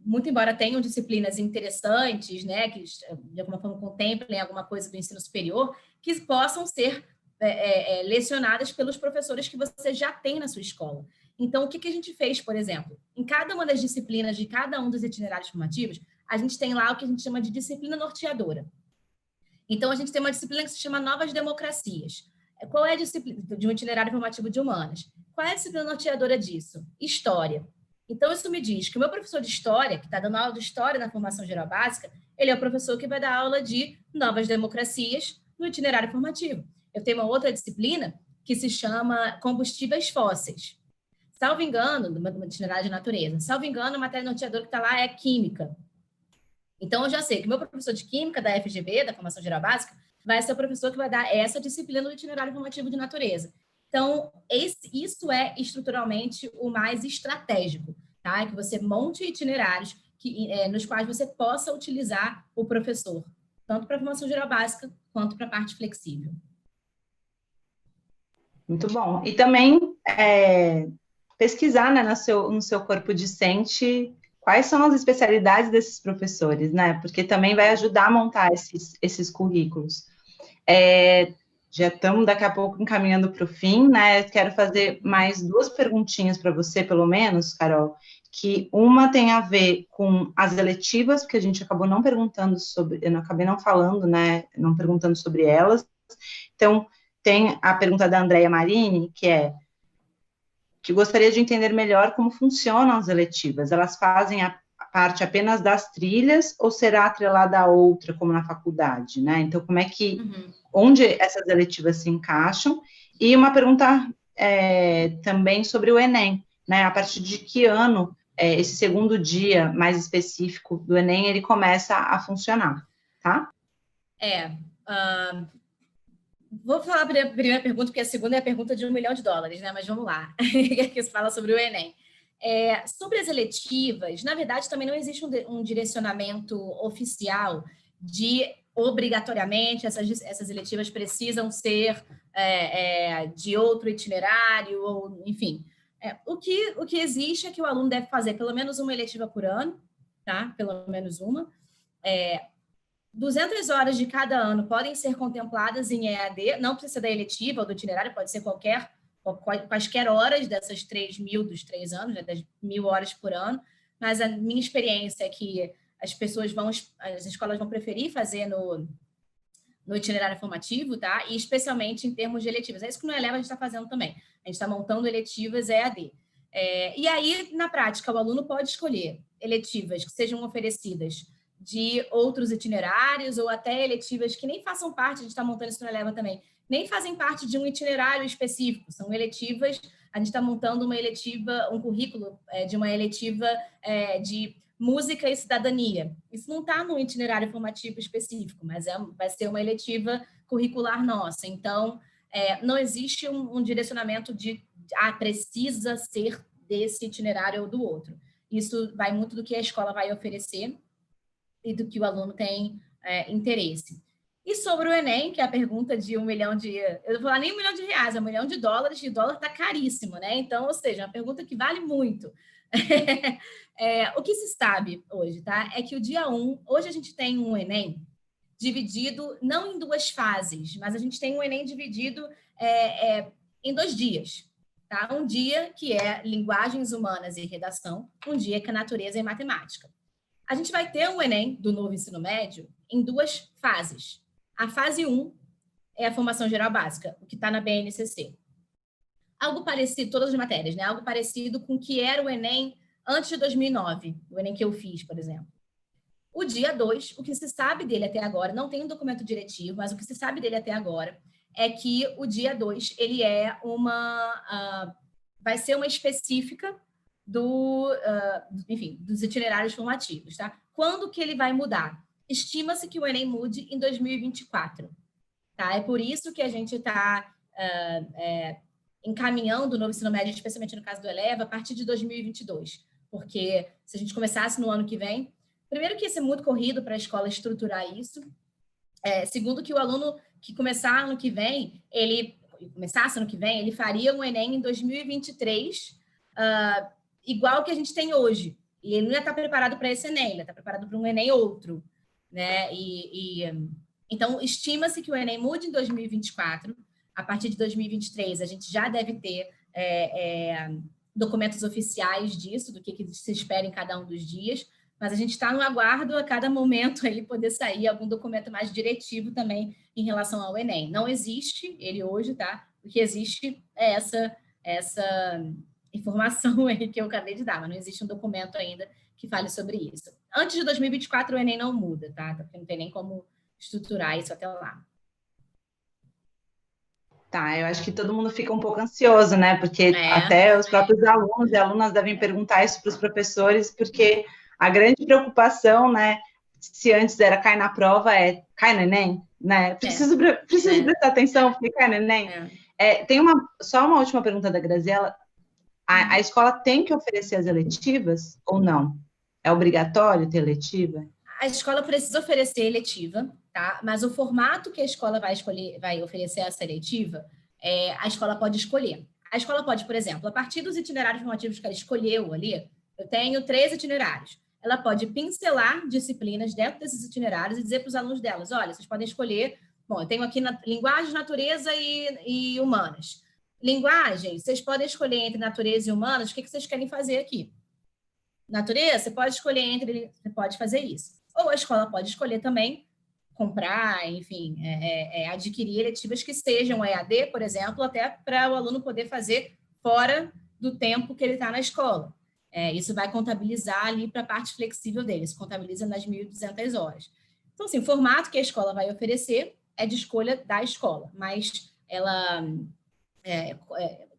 muito embora tenham disciplinas interessantes, né, que de alguma forma contemplem alguma coisa do ensino superior, que possam ser lecionadas pelos professores que você já tem na sua escola. Então, o que a gente fez, por exemplo? Em cada uma das disciplinas de cada um dos itinerários formativos, a gente tem lá o que a gente chama de disciplina norteadora. Então, a gente tem uma disciplina que se chama Novas Democracias. Qual é a disciplina de um itinerário formativo de humanas? Qual é a disciplina norteadora disso? História. Então, isso me diz que o meu professor de História, que está dando aula de História na formação geral básica, ele é o professor que vai dar aula de Novas Democracias no itinerário formativo. Eu tenho uma outra disciplina que se chama Combustíveis Fósseis. Salvo engano, no itinerário de natureza, salvo engano, a matéria norteadora que está lá é Química. Então, eu já sei que o meu professor de Química da FGV, da Formação Geral Básica, vai ser o professor que vai dar essa disciplina do itinerário formativo de natureza. Então, isso é estruturalmente o mais estratégico, tá? Que você monte itinerários nos quais você possa utilizar o professor, tanto para a formação geral básica quanto para a parte flexível.
Muito bom. E também pesquisar, né, no seu corpo discente quais são as especialidades desses professores, né? Porque também vai ajudar a montar esses currículos. Já estamos daqui a pouco encaminhando para o fim, né? Quero fazer mais duas perguntinhas para você, pelo menos, Carol, que uma tem a ver com as eletivas, porque a gente acabou não perguntando sobre, eu não acabei não falando, né? Não perguntando sobre elas. Então, tem a pergunta da Andrea Marini, que gostaria de entender melhor como funcionam as eletivas. Elas fazem a parte apenas das trilhas ou será atrelada a outra, como na faculdade, né? Então, como é que, onde essas eletivas se encaixam? E uma pergunta também sobre o Enem, né? A partir de que ano esse segundo dia mais específico do Enem ele começa a funcionar, tá?
Vou falar a primeira pergunta, porque a segunda é a pergunta de $1 milhão, né? Mas vamos lá, que fala sobre o Enem. Sobre as eletivas, na verdade, também não existe um direcionamento oficial de obrigatoriamente essas eletivas precisam ser de outro itinerário, ou enfim. O que existe é que o aluno deve fazer pelo menos uma eletiva por ano, tá? Pelo menos uma. 200 horas de cada ano podem ser contempladas em EAD, não precisa da eletiva ou do itinerário, pode ser quaisquer horas dessas 3.000 dos 3 anos, né, das 1.000 horas por ano, mas a minha experiência é que as escolas vão preferir fazer no itinerário formativo, tá? E especialmente em termos de eletivas. É isso que no Eleva a gente está fazendo também. A gente está montando eletivas EAD. E aí, na prática, o aluno pode escolher eletivas que sejam oferecidas de outros itinerários ou até eletivas que nem façam parte, a gente está montando isso no Eleva também, nem fazem parte de um itinerário específico, são eletivas, a gente está montando uma eletiva, um currículo de uma eletiva de música e cidadania. Isso não está no itinerário formativo específico, mas vai ser uma eletiva curricular nossa. Então, não existe um direcionamento de precisa ser desse itinerário ou do outro. Isso vai muito do que a escola vai oferecer e do que o aluno tem interesse. E sobre o Enem, que é a pergunta de $1 milhão eu não vou falar nem $1 milhão, é $1 milhão, e o dólar está caríssimo, né? Então, ou seja, é uma pergunta que vale muito. O que se sabe hoje, tá? É que o dia 1, hoje a gente tem um Enem dividido, não em 2 fases, mas a gente tem um Enem dividido em 2 dias. Tá? Um dia que é linguagens humanas e redação, um dia que é natureza e matemática. A gente vai ter um Enem do novo ensino médio em 2 fases. A fase 1 é a formação geral básica, o que está na BNCC. Algo parecido, todas as matérias, né? Algo parecido com o que era o Enem antes de 2009, o Enem que eu fiz, por exemplo. O dia 2, o que se sabe dele até agora, não tem um documento diretivo, mas o que se sabe dele até agora é que o dia 2, ele vai ser uma específica dos itinerários formativos, tá? Quando que ele vai mudar? Estima-se que o Enem mude em 2024, tá? É por isso que a gente está encaminhando o novo ensino médio, especialmente no caso do Eleva, a partir de 2022, porque se a gente começasse no ano que vem, primeiro que ia ser muito corrido para a escola estruturar isso, segundo que o aluno que começasse ano que vem, ele faria um Enem em 2023, igual que a gente tem hoje. E ele não ia estar preparado para esse Enem, ele ia estar preparado para um Enem outro, né? Então, estima-se que o Enem mude em 2024. A partir de 2023, a gente já deve ter documentos oficiais disso, do que se espera em cada um dos dias, mas a gente está no aguardo a cada momento aí poder sair algum documento mais diretivo também em relação ao Enem. Não existe ele hoje, tá? O que existe é essa informação aí que eu acabei de dar, mas não existe um documento ainda que fale sobre isso. Antes de 2024, o Enem não muda, tá? Porque não tem nem como estruturar isso até lá.
Tá, eu acho que todo mundo fica um pouco ansioso, né? Porque até os próprios alunos e alunas devem perguntar isso para os professores, porque a grande preocupação, né? Se antes era cai na prova, cai no Enem, né? Preciso prestar atenção, porque cai no Enem. Tem só uma última pergunta da Graziela. A escola tem que oferecer as eletivas ou não? É obrigatório ter eletiva?
A escola precisa oferecer eletiva, tá? Mas o formato que a escola vai oferecer essa eletiva a escola pode escolher. A escola pode, por exemplo, a partir dos itinerários formativos que ela escolheu ali, eu tenho 3 itinerários. Ela pode pincelar disciplinas dentro desses itinerários e dizer para os alunos delas, olha, vocês podem escolher, bom, eu tenho aqui linguagem, natureza e humanas. Linguagem, vocês podem escolher entre natureza e humanas, o que vocês querem fazer aqui? Natureza, você pode escolher você pode fazer isso. Ou a escola pode escolher também comprar, enfim, adquirir eletivas que sejam EAD, por exemplo, até para o aluno poder fazer fora do tempo que ele está na escola. Isso vai contabilizar ali para a parte flexível dele, isso contabiliza nas 1.200 horas. Então, assim, o formato que a escola vai oferecer é de escolha da escola, mas ela,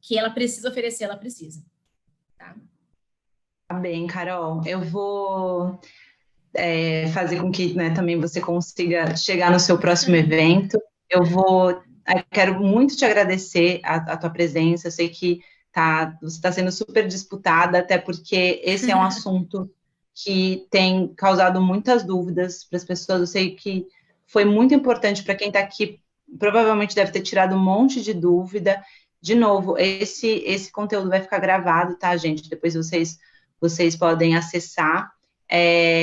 que ela precisa oferecer, ela precisa. Tá?
Tá bem, Carol. Eu vou fazer com que, né, também você consiga chegar no seu próximo evento. Eu quero muito te agradecer a tua presença. Eu sei que você está sendo super disputada, até porque esse é um assunto que tem causado muitas dúvidas para as pessoas. Eu sei que foi muito importante para quem está aqui, provavelmente deve ter tirado um monte de dúvida. De novo, esse conteúdo vai ficar gravado, tá, gente? Depois vocês podem acessar.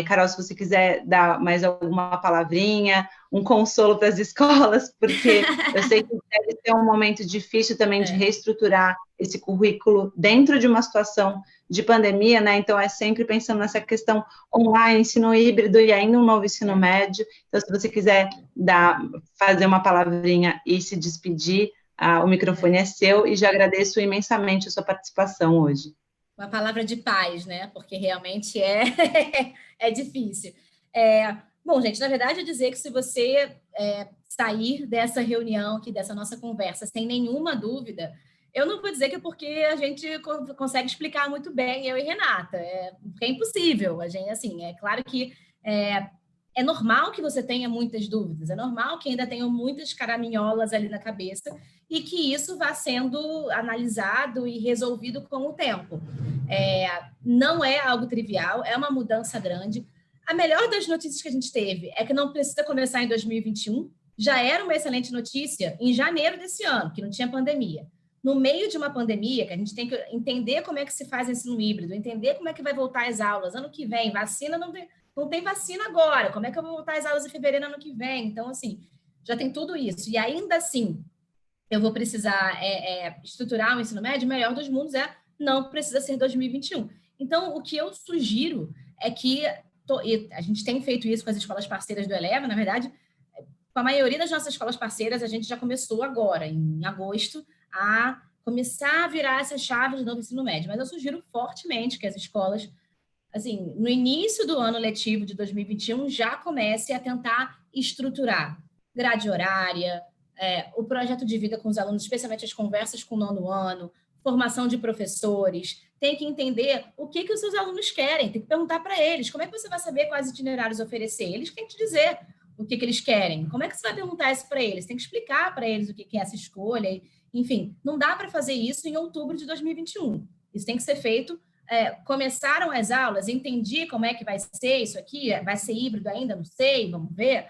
Carol, se você quiser dar mais alguma palavrinha, um consolo para as escolas, porque eu sei que deve ser um momento difícil também de reestruturar esse currículo dentro de uma situação de pandemia, né? Então, é sempre pensando nessa questão online, ensino híbrido e ainda um novo ensino médio. Então, se você quiser fazer uma palavrinha e se despedir, o microfone é seu, e já agradeço imensamente a sua participação hoje.
Uma palavra de paz, né? Porque realmente é difícil. Bom, gente, na verdade, eu dizer que se você sair dessa reunião aqui, dessa nossa conversa, sem nenhuma dúvida, eu não vou dizer que é porque a gente consegue explicar muito bem, eu e Renata, porque é impossível. A gente, assim, é claro que é normal que você tenha muitas dúvidas, é normal que ainda tenham muitas caraminholas ali na cabeça e que isso vá sendo analisado e resolvido com o tempo. Não é algo trivial, é uma mudança grande. A melhor das notícias que a gente teve é que não precisa começar em 2021, já era uma excelente notícia em janeiro desse ano, que não tinha pandemia. No meio de uma pandemia, que a gente tem que entender como é que se faz ensino híbrido, entender como é que vai voltar às aulas, ano que vem, vacina não tem vacina agora, como é que eu vou voltar às aulas em fevereiro ano que vem? Então, assim, já tem tudo isso. E ainda assim, eu vou precisar estruturar o ensino médio, o melhor dos mundos não precisa ser 2021. Então, o que eu sugiro é que a gente tem feito isso com as escolas parceiras do Eleva, na verdade, com a maioria das nossas escolas parceiras, a gente já começou agora, em agosto, a começar a virar essa chave do novo ensino médio. Mas eu sugiro fortemente que as escolas, assim, no início do ano letivo de 2021, já comece a tentar estruturar grade horária, o projeto de vida com os alunos, especialmente as conversas com o nono ano, formação de professores, tem que entender o que os seus alunos querem, tem que perguntar para eles, como é que você vai saber quais itinerários oferecer? Eles têm que te dizer o que eles querem, como é que você vai perguntar isso para eles? Tem que explicar para eles o que é essa escolha, enfim, não dá para fazer isso em outubro de 2021, isso tem que ser feito. Começaram as aulas, entendi como é que vai ser isso aqui, vai ser híbrido ainda, não sei, vamos ver,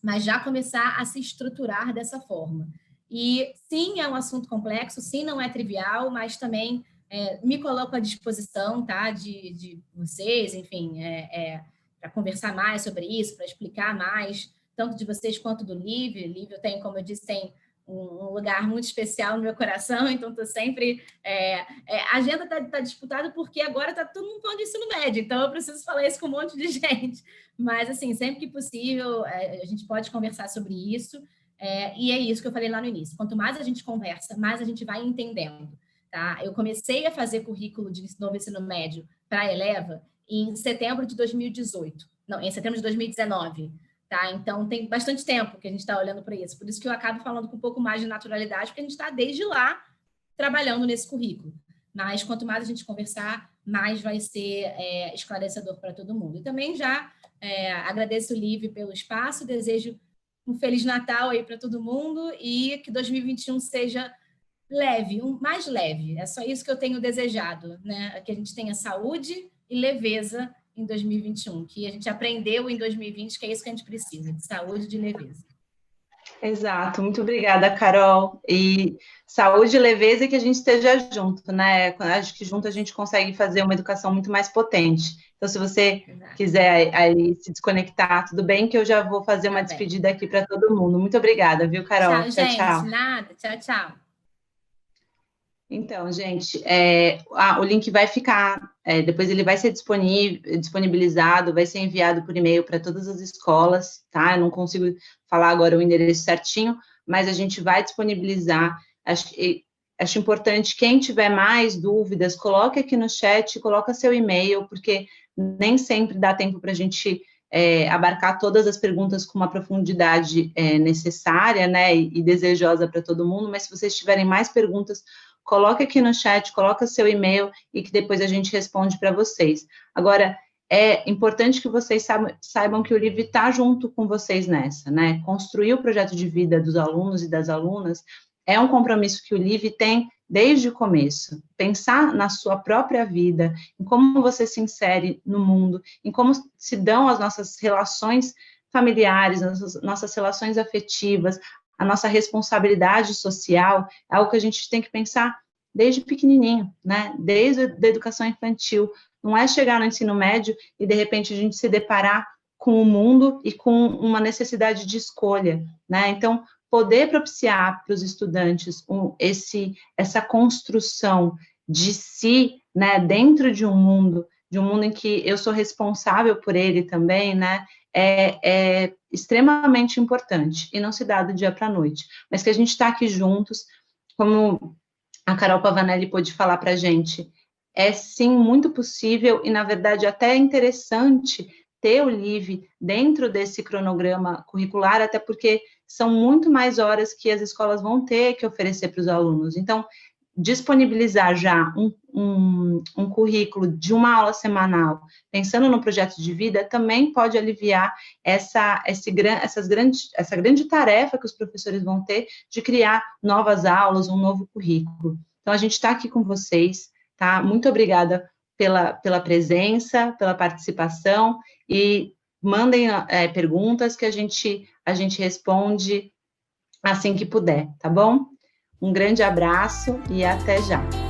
mas já começar a se estruturar dessa forma. E sim, é um assunto complexo, sim, não é trivial, mas também me coloco à disposição, tá, de vocês, enfim, para conversar mais sobre isso, para explicar mais, tanto de vocês quanto do Lívio. Lívio tem, como eu disse, tem um lugar muito especial no meu coração, então estou sempre... a agenda está disputada porque agora está todo mundo falando de ensino médio, então eu preciso falar isso com um monte de gente. Mas, assim, sempre que possível, a gente pode conversar sobre isso, e é isso que eu falei lá no início. Quanto mais a gente conversa, mais a gente vai entendendo, tá? Eu comecei a fazer currículo de novo ensino médio para a Eleva em setembro de 2018. Não, em setembro de 2019. Tá? Então, tem bastante tempo que a gente está olhando para isso. Por isso que eu acabo falando com um pouco mais de naturalidade, porque a gente está desde lá trabalhando nesse currículo. Mas quanto mais a gente conversar, mais vai ser esclarecedor para todo mundo. E também já agradeço o Lívio pelo espaço, desejo um Feliz Natal aí para todo mundo e que 2021 seja leve, mais leve. É só isso que eu tenho desejado, né? Que a gente tenha saúde e leveza em 2021, que a gente aprendeu em 2020 que é isso que a gente precisa, de saúde e de leveza.
Exato, muito obrigada, Carol. E saúde e leveza e que a gente esteja junto, né? Acho que junto a gente consegue fazer uma educação muito mais potente. Então, se você
Exato.
quiser aí se desconectar, tudo bem, que eu já vou fazer
Tá
uma
bem.
despedida aqui para todo mundo. Muito obrigada, viu, Carol?
Tchau,
Tchau,
gente.
tchau.
Nada. Tchau, tchau.
Então, gente, o link vai ficar, depois ele vai ser disponibilizado, vai ser enviado por e-mail para todas as escolas, tá? Eu não consigo falar agora o endereço certinho, mas a gente vai disponibilizar. Acho importante, quem tiver mais dúvidas, coloque aqui no chat, coloca seu e-mail, porque nem sempre dá tempo para a gente abarcar todas as perguntas com uma profundidade necessária, né, e desejosa para todo mundo, mas se vocês tiverem mais perguntas, coloca aqui no chat, coloca seu e-mail e que depois a gente responde para vocês. Agora, é importante que vocês saibam que o LIVE está junto com vocês nessa, né? Construir o projeto de vida dos alunos e das alunas é um compromisso que o LIVE tem desde o começo. Pensar na sua própria vida, em como você se insere no mundo, em como se dão as nossas relações familiares, nossas relações afetivas, a nossa responsabilidade social, é algo que a gente tem que pensar desde pequenininho, né? Desde a educação infantil. Não é chegar no ensino médio e, de repente, a gente se deparar com o mundo e com uma necessidade de escolha, né? Então, poder propiciar para os estudantes essa construção de si, né, dentro de um mundo em que eu sou responsável por ele também, né, é extremamente importante e não se dá do dia para a noite, mas que a gente está aqui juntos, como a Carol Pavanelli pôde falar para a gente, é sim muito possível e, na verdade, até interessante ter o LIVE dentro desse cronograma curricular, até porque são muito mais horas que as escolas vão ter que oferecer para os alunos. Então, disponibilizar já um currículo de uma aula semanal, pensando no projeto de vida, também pode aliviar essa grande tarefa que os professores vão ter de criar novas aulas, um novo currículo. Então, a gente está aqui com vocês, tá? Muito obrigada pela presença, pela participação, e mandem perguntas que a gente responde assim que puder, tá bom? Um grande abraço e até já.